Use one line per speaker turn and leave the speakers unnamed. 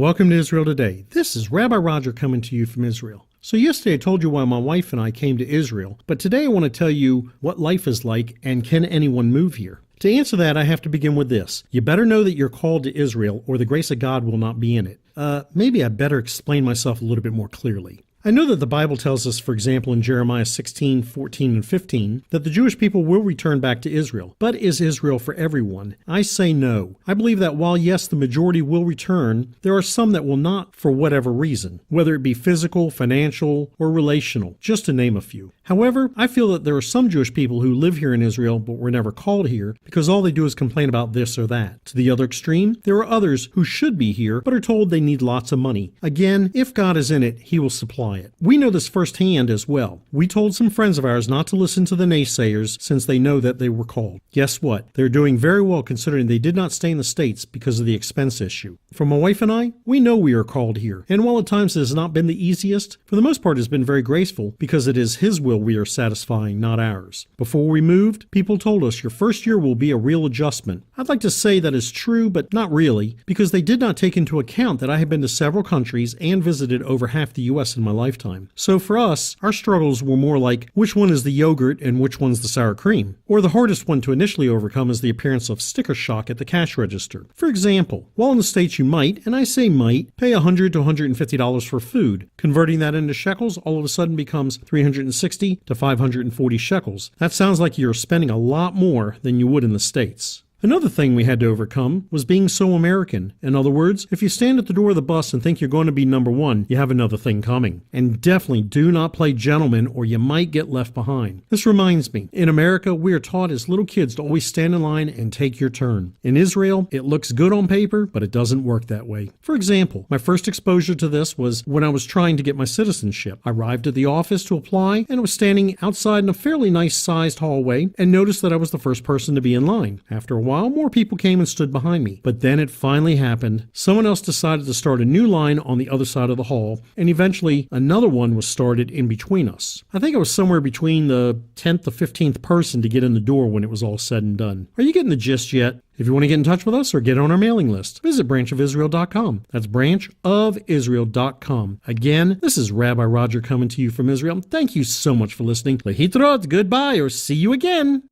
welcome to Israel Today. This is Rabbi Roger coming to you from Israel. So yesterday I told you why my wife and I came to Israel, but today I want to tell you what life is like and can anyone move here? To answer that, I have to begin with this. You better know that you're called to Israel or the grace of God will not be in it. Maybe I better explain myself a little bit more clearly. I know that the Bible tells us, for example, in Jeremiah 16, 14, and 15, that the Jewish people will return back to Israel. But is Israel for everyone? I say no. I believe that while, yes, the majority will return, there are some that will not for whatever reason, whether it be physical, financial, or relational, just to name a few. However, I feel that there are some Jewish people who live here in Israel but were never called here because all they do is complain about this or that. To the other extreme, there are others who should be here but are told they need lots of money. Again, if God is in it, He will supply it. We know this firsthand as well. We told some friends of ours not to listen to the naysayers since they know that they were called. Guess what? They're doing very well considering they did not stay in the States because of the expense issue. For my wife and I, we know we are called here. And while at times it has not been the easiest, for the most part it has been very graceful because it is His will we are satisfying, not ours. Before we moved, people told us your first year will be a real adjustment. I'd like to say that is true, but not really, because they did not take into account that I have been to several countries and visited over half the U.S. in my lifetime. So for us, our struggles were more like which one is the yogurt and which one's the sour cream. Or the hardest one to initially overcome is the appearance of sticker shock at the cash register. For example, while in the States you might, and I say might, pay $100 to $150 for food. Converting that into shekels all of a sudden becomes 360 to 540 shekels. That sounds like you're spending a lot more than you would in the States. Another thing we had to overcome was being so American. In other words, if you stand at the door of the bus and think you're going to be number one, you have another thing coming. And definitely do not play gentleman or you might get left behind. This reminds me, in America, we are taught as little kids to always stand in line and take your turn. In Israel, it looks good on paper, but it doesn't work that way. For example, my first exposure to this was when I was trying to get my citizenship. I arrived at the office to apply and I was standing outside in a fairly nice-sized hallway and noticed that I was the first person to be in line. After a while, more people came and stood behind me. But then it finally happened. Someone else decided to start a new line on the other side of the hall, and eventually another one was started in between us. I think I was somewhere between the 10th to 15th person to get in the door when it was all said and done. Are you getting the gist yet? If you want to get in touch with us or get on our mailing list, visit branchofisrael.com. That's branchofisrael.com. Again, this is Rabbi Roger coming to you from Israel. Thank you so much for listening. Lehitrot, goodbye, or see you again.